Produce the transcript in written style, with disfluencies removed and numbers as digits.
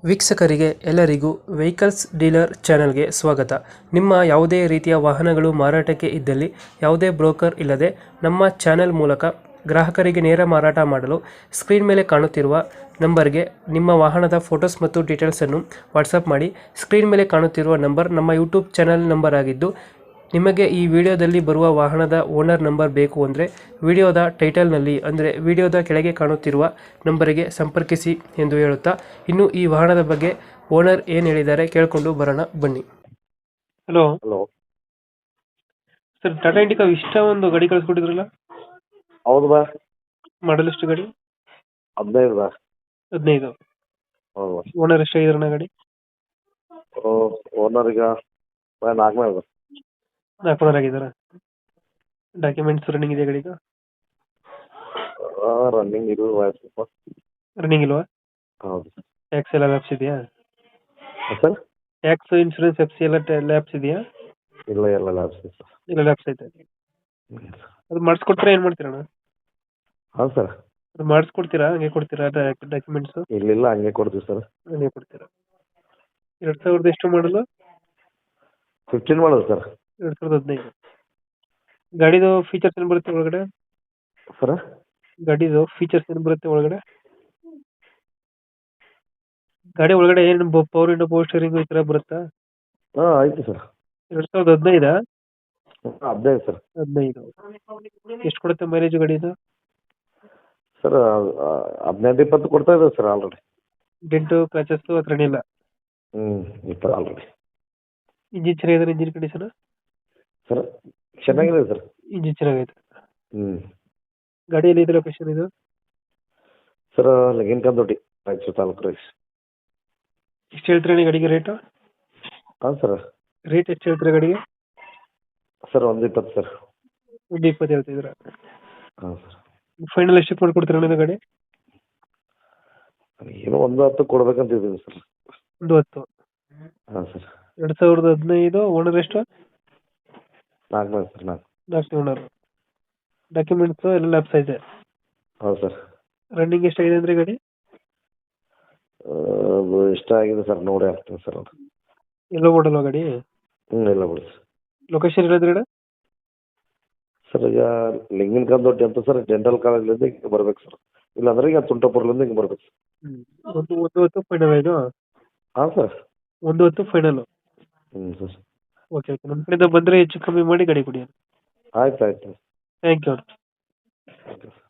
ವೀಕ್ಷಕರಿಗೆ ಎಲ್ಲರಿಗೂ vehicles dealer ಚಾನೆಲ್ಗೆ ಸ್ವಾಗತ. ನಿಮ್ಮ ಯಾವುದೇ ರೀತಿಯ ವಾಹನಗಳು ಮಾರಾಟಕ್ಕೆ ಇದ್ದಲ್ಲಿ ಯಾವುದೇ ಬ್ರೋಕರ್ ಇಲ್ಲದೆ ನಮ್ಮ ಚಾನೆಲ್ ಮೂಲಕ ಗ್ರಾಹಕರಿಗೆ ನೇರ ಮಾರಾಟ ಮಾಡಲು ಸ್ಕ್ರೀನ್ ಮೇಲೆ ಕಾಣುತ್ತಿರುವ ನಂಬರ್ಗೆ ನಿಮ್ಮ ವಾಹನದ ಫೋಟೋಸ್ ಮತ್ತು ಡೀಟೇಲ್ಸನ್ನು ವಾಟ್ಸಪ್ ಮಾಡಿ. ಸ್ಕ್ರೀನ್ ಮೇಲೆ ಕಾಣುತ್ತಿರುವ ನಂಬರ್ ನಮ್ಮ ಯೂಟ್ಯೂಬ್ ಚಾನೆಲ್ ನಂಬರ್ ಆಗಿದ್ದು, ನಿಮಗೆ ಈ ವಿಡಿಯೋದಲ್ಲಿ ಬರುವ ವಾಹನದ ಓನರ್ ನಂಬರ್ ಬೇಕು ಅಂದರೆ ವಿಡಿಯೋದ ಟೈಟಲ್ನಲ್ಲಿ ಅಂದರೆ ವಿಡಿಯೋದ ಕೆಳಗೆ ಕಾಣುತ್ತಿರುವ ನಂಬರಿಗೆ ಸಂಪರ್ಕಿಸಿ ಎಂದು ಹೇಳುತ್ತಾ, ಇನ್ನು ಈ ವಾಹನದ ಬಗ್ಗೆ ಓನರ್ ಏನು ಹೇಳಿದ್ದಾರೆ ಕೇಳಿಕೊಂಡು ಬರೋಣ ಬನ್ನಿ. Hello hello. Sir, Tata Indica ಇಷ್ಟ ಒಂದು ಗಾಡಿ ಕಳಿಸ್ಕೊಟ್ಟಿದ್ರಲ್ಲ, ಹೌದು ಬಾ. ಮಾಡಲ್ ಎಷ್ಟು ಗಾಡಿ? 15 ಬಾ. 15. ಹೌದು ಬಾ. ಓನರ್ ಎಷ್ಟಾಗಿದ್ರಣ್ಣ ಗಾಡಿ? ಓನರ್ ಈಗ 4 ಬಾ. 4 ಓನರ್ ಆಗಿದ್ದಾರೆ. ಡಾಕ್ಯುಮೆಂಟ್ಸ್ ರನ್ನಿಂಗ್ ಇದೆ ಗಾಡಿಗೆ? ರನ್ನಿಂಗ್ ಇದು ಸ್ವಲ್ಪ. ರನ್ನಿಂಗ್ ಇಲ್ವಾ? ಹೌದು ಟ್ಯಾಕ್ಸ್ ಎಲ್ಲ ಲ್ಯಾಪ್ಸ್ ಇದೆಯಾ? Sir. Tax, insurance, F C ಎಲ್ಲ ಲ್ಯಾಪ್ಸ್ ಇದೆಯಾ? ಇಲ್ಲ ಎಲ್ಲ ಲ್ಯಾಬ್ಸ್ ಸರ್. ಇಲ್ಲ, ಲ್ಯಾಪ್ಸ್ ಐತೆ. ಅದು ಮಾಡಿಸ್ಕೊಡ್ತೀರಾ, ಏನು ಮಾಡ್ತೀರಣ್ಣ? ಹಾಂ ಸರ್. ಅದು ಮಾಡಿಸ್ಕೊಡ್ತೀರಾ, ಹಂಗೆ ಕೊಡ್ತೀರಾ ಡಾಕ್ಯುಮೆಂಟ್ಸು? ಇಲ್ಲ ಹಂಗೆ ಕೊಡ್ತೀವಿ ಸರ್. ಹಂಗೆ ಕೊಡ್ತೀರಾ. 2000 ಎಷ್ಟು ಮಾಡಲು? 15 ಮಾಡೋದು ಸರ್. 2015. ಗಾಡಿದು ಫೀಚರ್ಸ್ ಏನು ಬರುತ್ತೆ ಒಳಗಡೆ? ಸರ. ಗಾಡಿದು ಫೀಚರ್ಸ್ ಏನು ಬರುತ್ತೆ ಒಳಗಡೆ? ಗಾಡಿ ಒಳಗಡೆ ಏನು ಪವರ್ ವಿಂಡೋ, ಪವರ್ ಸ್ಟೀರಿಂಗ್ ಈ ಥರ ಬರುತ್ತಾ? ಹಾಂ ಆಯ್ತು ಸರ್. 2015? 15 ಸರ್. 15. ಎಷ್ಟು ಕೊಡುತ್ತೆ ಮೈಲೇಜ್ ಗಾಡಿದು? ಸರ್ 15-20 ಕೊಡ್ತಾ ಇದ್ದಾವೆ ಸರ್ ಆಲ್ರೆಡಿ. ಡೆಂಟು ಕ್ರಾಚಸ್ಸು ಹತ್ರ ಇಲ್ಲ? 20 ಆಲ್ರೆಡಿ. ಇಂಜಿನ್ ಚೆನ್ನಾಗಿದೆ? ಇಂಜಿನ್ ಕಂಡೀಷನ್ ಸರ್ ಚೆನ್ನಾಗಿದೆ ಸರ್. ಇಂಜಿನ್ ಚೆನ್ನಾಗೈತೆ. ಹ್ಞೂ. ಗಾಡಿಯಲ್ಲಿ ಇದೆ ಲೊಕೇಶನ್ ಇದು? ಸರ್ ಲಗಿನ್ಕಂದೊಡ್ಡಿ, ರಾಯಚೂರು ತಾಲೂಕು. ಎಷ್ಟು ಹೇಳ್ತೀರಾ ಗಾಡಿಗೆ ರೇಟು? ಹಾಂ ಸರ್. ರೇಟ್ ಎಷ್ಟು ಹೇಳ್ತೀರಾ ಗಾಡಿಗೆ? Sir 120 sir. 120 ಹೇಳ್ತಿದ್ದೀರಾ? ಹಾಂ ಸರ್. ಫೈನಲ್ ಎಷ್ಟಕ್ಕೆ ಮಾಡ್ಕೊಡ್ತೀರಾ ಇದು ಗಾಡಿ? ಏನೋ 110 ಕೊಡ್ಬೇಕಂತ ಇದ್ದೀನಿ ಸರ್. 110. ಹಾಂ ಸರ್. 2015. ಓನರ್ ಎಷ್ಟು? 4 ಸರ್. 4 ಓನರ್. ಡಾಕ್ಯುಮೆಂಟ್ಸು ಎಲ್ಲ ಲ್ಯಾಪ್ಸ್ ಐತೆ? ಹೌದು ಸರ್. ರನ್ನಿಂಗ್ ಎಷ್ಟಾಗಿದೆ ಅಂದರೆ ಗಾಡಿ? ಅದು ಇಷ್ಟ ಆಗಿದೆ ಸರ್, ನೋಡಿ ಆಗ್ತದೆ ಸರ್ ಅದು. ಎಲ್ಲೋ ಮಾಡಲ್ವಾ ಗಾಡಿ? ಇಲ್ಲ ಬಿಡಿ ಸರ್. ಲೊಕೇಶನ್ ಹೇಳಿದ್ರಿ? ಸರ್ ಈಗ ಲಿಂಗನಕಂದೊಡ್ಡಿ ಅಂತ ಸರ್, ಡೆಂಟಲ್ ಕಾಲೇಜ್ಲಿಂದ ಹಿಂಗೆ ಬರ್ಬೇಕು ಸರ್. ಇಲ್ಲಾಂದ್ರೆ ಈಗ ತುಂಟಪುರಲಿಂದ ಹಿಂಗೆ ಬರ್ಬೇಕು ಸರ್. 110 ಫೈನಲ್ ಇದು? ಹಾಂ sir. 110 final? Sir. Okay okay. ನಮ್ಮ ಕಡೆಯಿಂದ ಬಂದರೆ ಹೆಚ್ಚು ಕಮ್ಮಿ ಮಾಡಿ ಗಾಡಿ ಕೊಡಿ. ಆಯ್ತು. Thank you. Okay sir.